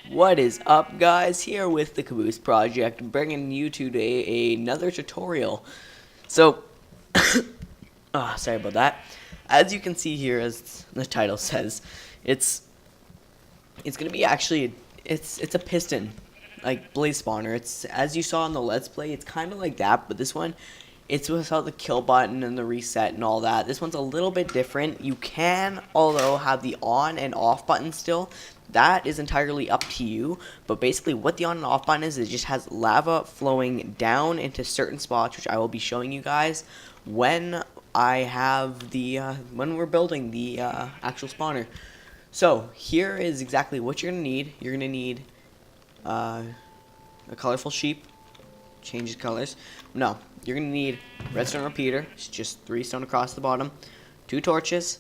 What is up, guys? Here with the Caboose Project, bringing you today another tutorial. So, sorry about that. As you can see here, as the title says, it's gonna be actually it's a piston, like blaze spawner. It's as you saw in the Let's Play. It's kind of like that, but this one, it's without the kill button and the reset and all that. This one's a little bit different. You can, although, have the on and off button still. That is entirely up to you. But basically what the on and off button is, it just has lava flowing down into certain spots, which I will be showing you guys when I have the, when we're building the actual spawner. So here is exactly what you're going to need. You're going to need a colorful sheep. Change the colors. No, you're going to need redstone repeater. It's just 3 stone across the bottom. 2 torches.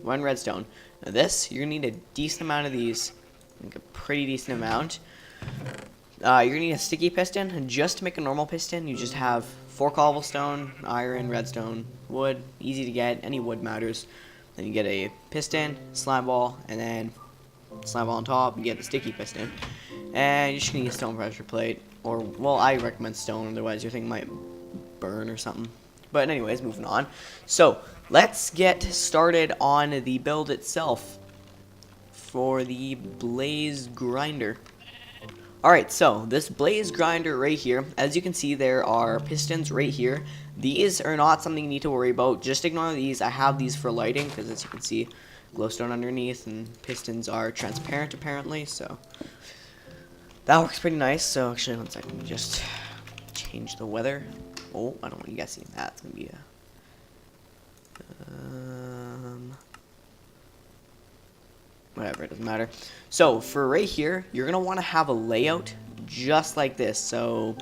1 redstone. Now this, you're going to need a decent amount of these. Like a pretty decent amount. You're going to need a sticky piston. And just to make a normal piston, you just have 4 cobblestone, iron, redstone, wood. Easy to get. Any wood matters. Then you get a piston, slime ball, and then slime ball on top. You get the sticky piston. And you're just going to need a stone pressure plate. Or, well, I recommend stone, otherwise your thing might burn or something. But anyways, moving on. So, let's get started on the build itself for the blaze grinder. Alright, so this blaze grinder right here, as you can see, there are pistons right here. These are not something you need to worry about. Just ignore these. I have these for lighting, because as you can see, glowstone underneath, and pistons are transparent apparently, so that works pretty nice. So actually, one second, let me just change the weather. Oh, I don't want you guys seeing that. It's gonna be a whatever, it doesn't matter. So for right here, you're gonna want to have a layout just like this. So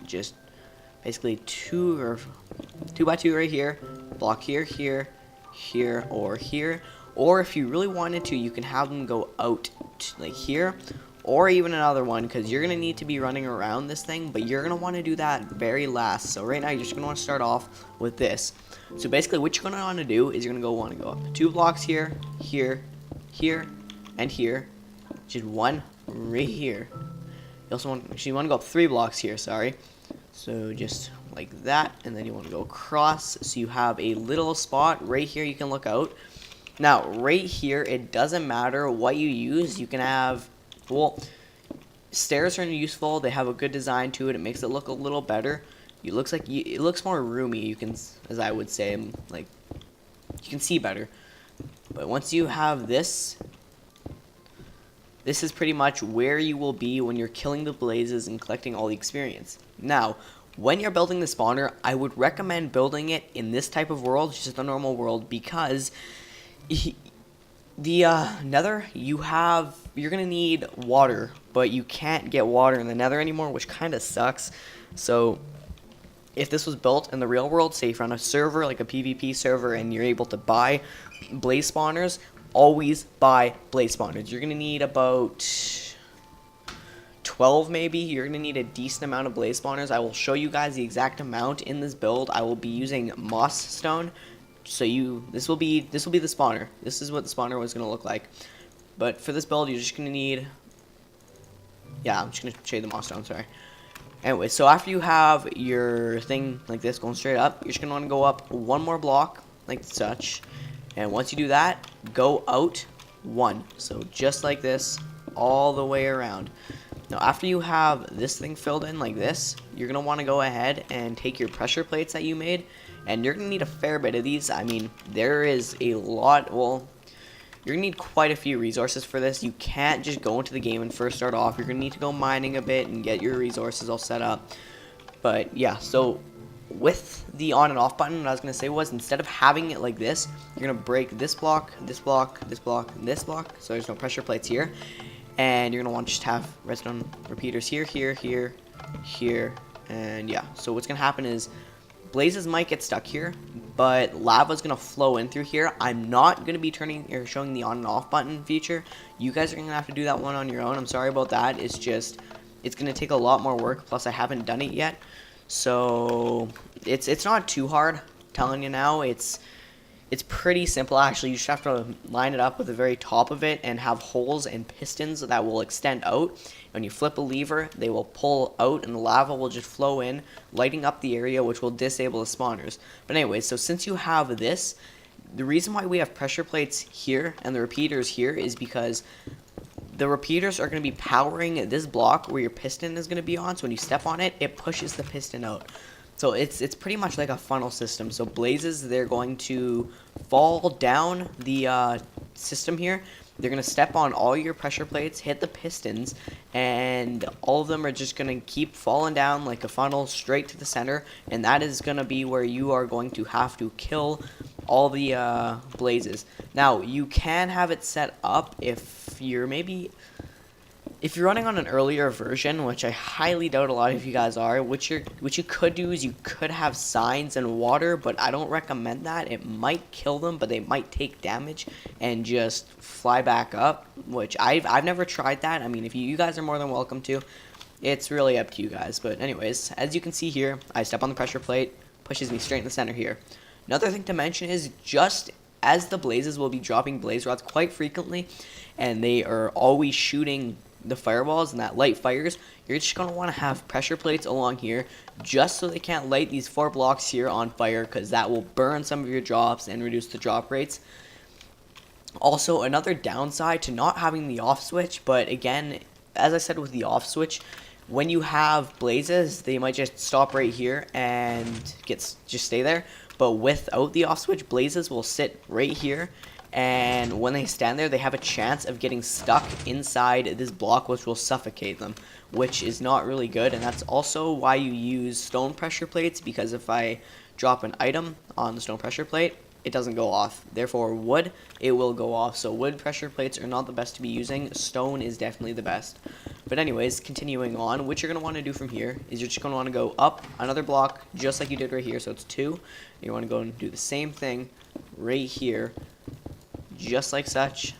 just basically 2 by 2 right here, block here, here, here, or here. Or if you really wanted to, you can have them go out like here, or even another one, because you're going to need to be running around this thing, but you're going to want to do that very last. So right now, you're just going to want to start off with this. So basically, what you're going to want to do is you're going to want to go up 2 blocks here, here, here, and here. Just 1 right here. You also want, actually, you want to go up 3 blocks here, sorry. So just like that, and then you want to go across, so you have a little spot right here you can look out. Now, right here, it doesn't matter what you use. You can have, well, stairs are useful. They have a good design to it. It makes it look a little better. It looks like it looks more roomy. You can, as I would say, like you can see better. But once you have this, this is pretty much where you will be when you're killing the blazes and collecting all the experience. Now, when you're building the spawner, I would recommend building it in this type of world, just a normal world, because the nether, you're gonna need water, but you can't get water in the nether anymore, which kind of sucks. So if this was built in the real world, say if you're on a server like a PvP server and you're able to buy blaze spawners, always buy blaze spawners. You're gonna need about 12 maybe. You're gonna need a decent amount of blaze spawners. I will show you guys the exact amount in this build. I will be using moss stone. So this will be the spawner. This is what the spawner was gonna look like. But for this build, you're just gonna need, yeah, I'm just gonna shade the moss stone. Sorry. Anyway, so after you have your thing like this going straight up, you're just gonna want to go up 1 more block like such, and once you do that, go out 1. So just like this, all the way around. Now, after you have this thing filled in like this, you're gonna want to go ahead and take your pressure plates that you made. And you're going to need a fair bit of these. I mean, there is a lot. Well, you're going to need quite a few resources for this. You can't just go into the game and first start off. You're going to need to go mining a bit and get your resources all set up. But, yeah, so with the on and off button, what I was going to say was, instead of having it like this, you're going to break this block, this block, this block, and this block. So there's no pressure plates here. And you're going to want to just have redstone repeaters here, here, here, here. And, yeah, so what's going to happen is, blazes might get stuck here, but lava's gonna flow in through here. I'm not gonna be showing the on and off button feature. You guys are gonna have to do that one on your own. I'm sorry about that. It's gonna take a lot more work. Plus, I haven't done it yet, so it's not too hard. I'm telling you now, it's It's pretty simple actually. You just have to line it up with the very top of it and have holes and pistons that will extend out. When you flip a lever, they will pull out and the lava will just flow in, lighting up the area, which will disable the spawners. But anyways, so since you have this, the reason why we have pressure plates here and the repeaters here is because the repeaters are going to be powering this block where your piston is going to be on. So when you step on it, it pushes the piston out. So it's pretty much like a funnel system. So blazes, they're going to fall down the system here. They're going to step on all your pressure plates, hit the pistons, and all of them are just going to keep falling down like a funnel straight to the center. And that is going to be where you are going to have to kill all the blazes. Now, you can have it set up if you're running on an earlier version, which I highly doubt a lot of you guys are. What you could do is you could have signs and water, but I don't recommend that. It might kill them, but they might take damage and just fly back up, which I've never tried that. I mean, if you guys are more than welcome to. It's really up to you guys. But anyways, as you can see here, I step on the pressure plate, pushes me straight in the center here. Another thing to mention is just as the blazes will be dropping blaze rods quite frequently, and they are always shooting the fireballs and that light fires, you're just going to want to have pressure plates along here just so they can't light these 4 blocks here on fire, because that will burn some of your drops and reduce the drop rates. Also, another downside to not having the off switch, but again, as I said with the off switch, when you have blazes, they might just stop right here and just stay there. But without the off switch, blazes will sit right here, and when they stand there, they have a chance of getting stuck inside this block, which will suffocate them, which is not really good. And that's also why you use stone pressure plates, because if I drop an item on the stone pressure plate, it doesn't go off. Therefore, wood, it will go off. So wood pressure plates are not the best to be using. Stone is definitely the best. But anyways, continuing on, what you're going to want to do from here is you're just going to want to go up another block, just like you did right here. So it's 2. You want to go and do the same thing right here, just like such.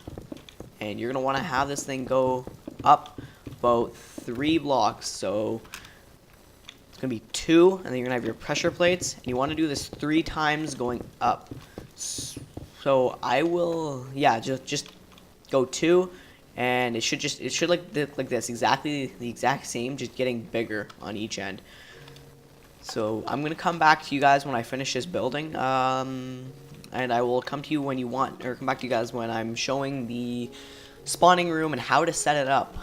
And you're going to want to have this thing go up about 3 blocks. So it's going to be 2, and then you're going to have your pressure plates. And you want to do this 3 times going up. So I will, yeah, just go 2. And it should like this, exactly the exact same, just getting bigger on each end. So I'm gonna come back to you guys when I finish this building, and I will come to you when you want, or come back to you guys when I'm showing the spawning room and how to set it up.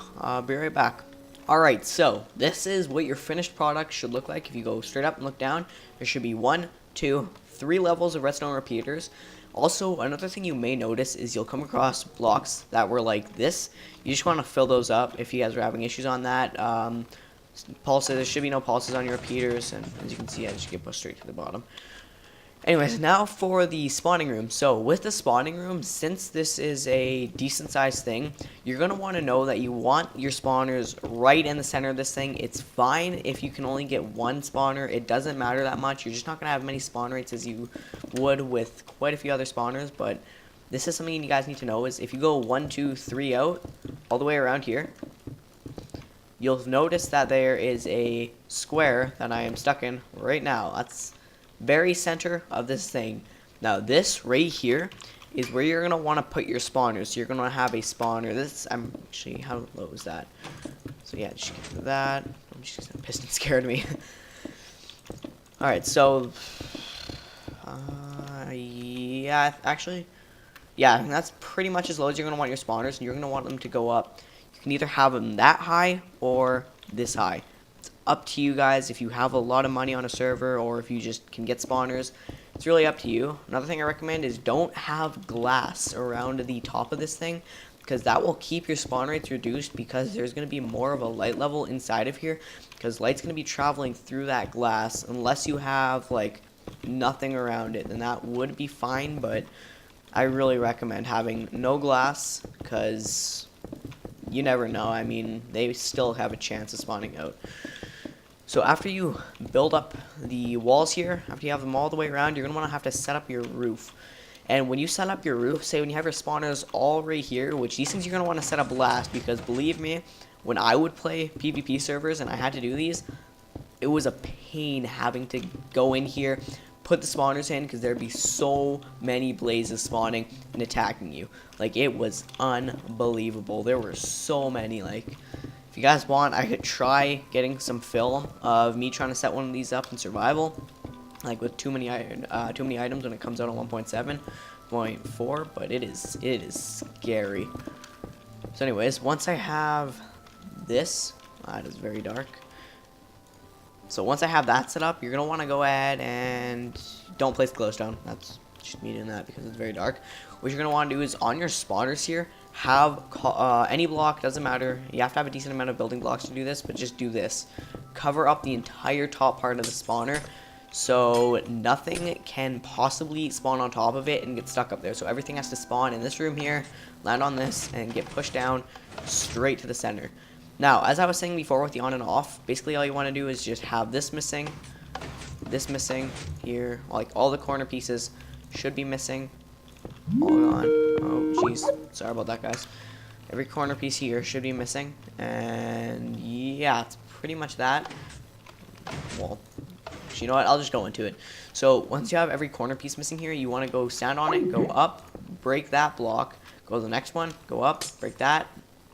Be right back. Alright, so this is what your finished product should look like. If you go straight up and look down, there should be 1, 2, 3 levels of redstone repeaters. Also, another thing you may notice is you'll come across blocks that were like this. You just want to fill those up if you guys are having issues on that. Pulses, there should be no pulses on your repeaters, and as you can see, I just get pushed straight to the bottom. Anyways, now for the spawning room. So with the spawning room, since this is a decent sized thing, you're going to want to know that you want your spawners right in the center of this thing. It's fine if you can only get 1 spawner. It doesn't matter that much. You're just not going to have many spawn rates as you would with quite a few other spawners. But this is something you guys need to know, is if you go 1, 2, 3 out, all the way around here, you'll notice that there is a square that I am stuck in right now. That's very center of this thing. Now this right here is where you're gonna want to put your spawners. So you're gonna have a spawner. This, I'm actually, how low is that? So yeah, just get to that. Oh, jeez, that piston scared me. All right, so yeah, actually, yeah, that's pretty much as low as you're gonna want your spawners, and you're gonna want them to go up. You can either have them that high or this high. Up to you guys if you have a lot of money on a server, or if you just can get spawners. It's really up to you. Another thing I recommend is don't have glass around the top of this thing, because that will keep your spawn rates reduced, because there's going to be more of a light level inside of here, because light's going to be traveling through that glass. Unless you have like nothing around it, then that would be fine, but I really recommend having no glass, because you never know. I mean, they still have a chance of spawning out. So after you build up the walls here, after you have them all the way around, you're going to want to have to set up your roof. And when you set up your roof, say when you have your spawners all right here, which these things you're going to want to set up last, because believe me, when I would play PvP servers and I had to do these, it was a pain having to go in here, put the spawners in because there'd be so many blazes spawning and attacking you. Like, it was unbelievable. There were so many. Like, if you guys want, I could try getting some film of me trying to set one of these up in survival, like with too many items when it comes out on 1.7.4, but it is scary. So anyways, once I have this, it is very dark. So once I have that set up, you're gonna want to go ahead and don't place glowstone. That's just me doing that because it's very dark. What you're gonna want to do is on your spawners here, have any block, doesn't matter. You have to have a decent amount of building blocks to do this, but just do this. Cover up the entire top part of the spawner, so nothing can possibly spawn on top of it and get stuck up there. So everything has to spawn in this room here, land on this, and get pushed down straight to the center. Now, as I was saying before with the on and off, basically all you want to do is just have this missing here, like all the corner pieces should be missing. Hold on. Oh, jeez. Sorry about that, guys. Every corner piece here should be missing, and yeah, it's pretty much that. Well, you know what? I'll just go into it. So once you have every corner piece missing here, you want to go stand on it, go up, break that block, go to the next one, go up, break that,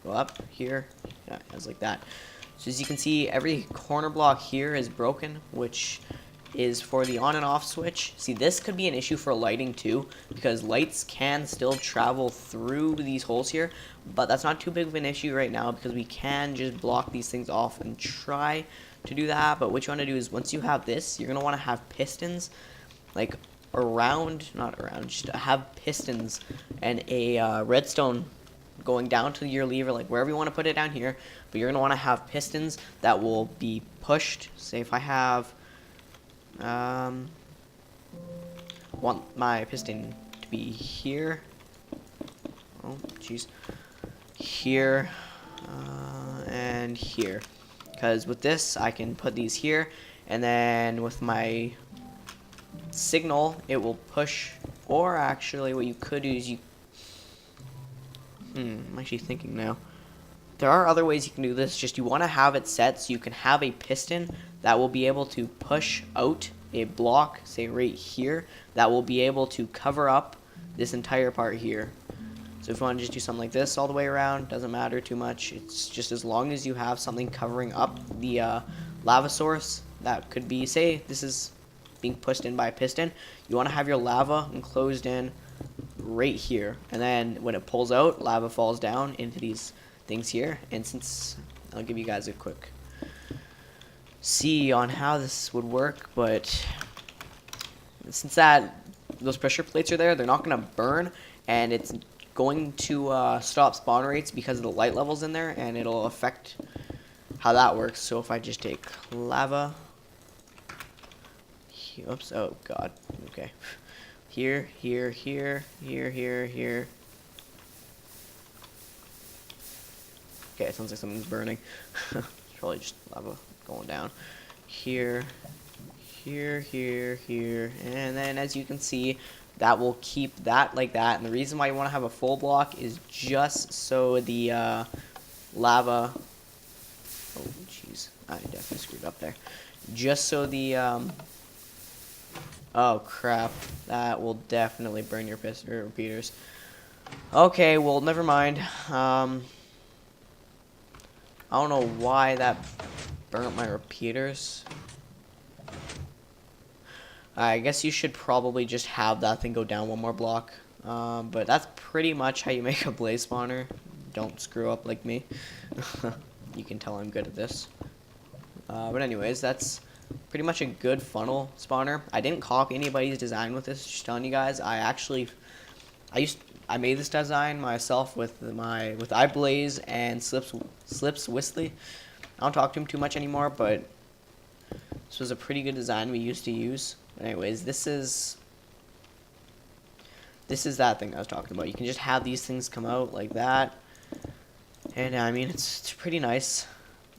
go up here. Yeah, it's like that. So as you can see, every corner block here is broken, which is for the on and off switch. See, this could be an issue for lighting too, because lights can still travel through these holes here, but that's not too big of an issue right now because we can just block these things off and try to do that. But what you want to do is once you have this, you're going to want to have pistons like just have pistons and a redstone going down to your lever, like wherever you want to put it down here, but you're going to want to have pistons that will be pushed. Say if I have want my piston to be here, oh jeez, here and here, because with this I can put these here, and then with my signal it will push. Or actually what you could do is I'm actually thinking now. There are other ways you can do this, just you want to have it set so you can have a piston that will be able to push out a block, say right here, that will be able to cover up this entire part here. So if you want to just do something like this all the way around, doesn't matter too much. It's just as long as you have something covering up the lava source, that could be, say this is being pushed in by a piston, you want to have your lava enclosed in right here, and then when it pulls out, lava falls down into these things here. And since I'll give you guys a quick see on how this would work, but since those pressure plates are there, they're not going to burn, and it's going to stop spawn rates because of the light levels in there, and it'll affect how that works. So if I just take lava, oops, oh god, okay, here, here, here, here, here, here. Okay, it sounds like something's burning. It's probably just lava going down. Here, here, here, here, and then as you can see, that will keep that like that. And the reason why you want to have a full block is just so the lava, oh jeez, I definitely screwed up there. Just so the oh crap, that will definitely burn your repeaters. Okay, well never mind. I don't know why that burnt my repeaters. I guess you should probably just have that thing go down one more block. But that's pretty much how you make a blaze spawner. Don't screw up like me. You can tell I'm good at this. But anyways, that's pretty much a good funnel spawner. I didn't copy anybody's design with this, just telling you guys. I made this design myself with iBlaze and Slips Whistly. I don't talk to him too much anymore, but this was a pretty good design we used to use. But anyways, this is that thing I was talking about. You can just have these things come out like that, and I mean it's pretty nice.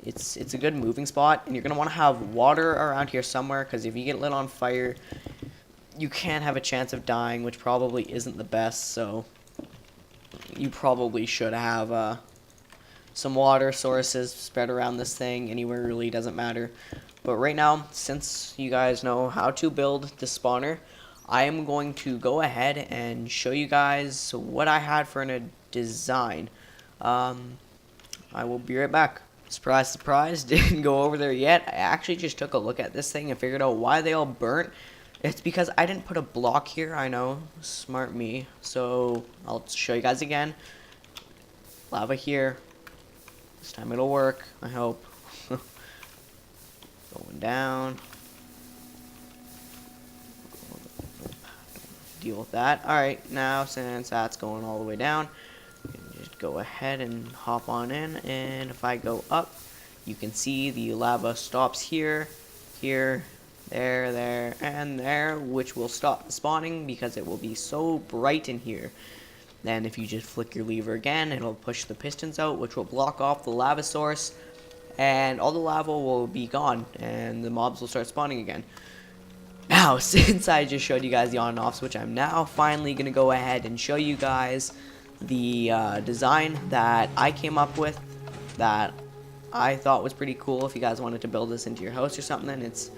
It's a good moving spot, and you're gonna want to have water around here somewhere, because if you get lit on fire, you can have a chance of dying, which probably isn't the best. So you probably should have some water sources spread around this thing. Anywhere really doesn't matter. But right now, since you guys know how to build the spawner, I am going to go ahead and show you guys what I had for a design. I will be right back. Surprise, surprise, didn't go over there yet. I actually just took a look at this thing and figured out why they all burnt. It's because I didn't put a block here, I know, smart me. So, I'll show you guys again. Lava here. This time it'll work, I hope. Going down. Deal with that. Alright, now since that's going all the way down, just go ahead and hop on in, and if I go up, you can see the lava stops here, here, there, and there, which will stop the spawning because it will be so bright in here. Then if you just flick your lever again, it'll push the pistons out, which will block off the lava source, and all the lava will be gone, and the mobs will start spawning again. Now, since I just showed you guys the on and off switch, I'm now finally going to go ahead and show you guys the design that I came up with that I thought was pretty cool. If you guys wanted to build this into your house or something, it's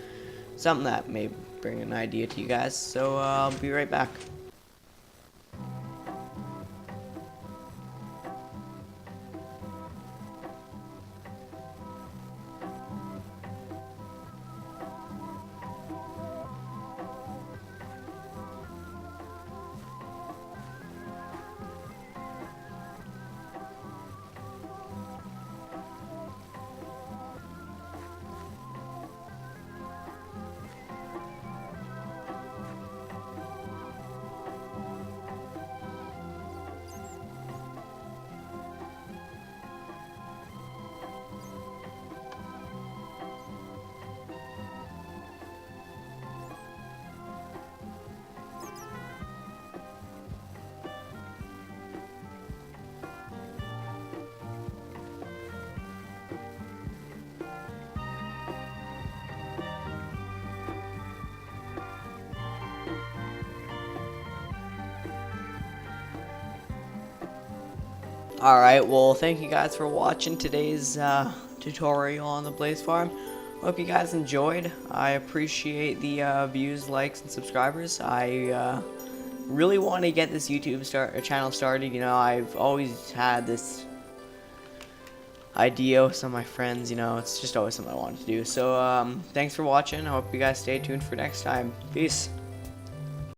something that may bring an idea to you guys. So I'll be right back. Alright, well, thank you guys for watching today's tutorial on the Blaze Farm. Hope you guys enjoyed. I appreciate the views, likes, and subscribers. I really want to get this YouTube channel started. You know, I've always had this idea with some of my friends. You know, it's just always something I wanted to do. So, thanks for watching. I hope you guys stay tuned for next time. Peace.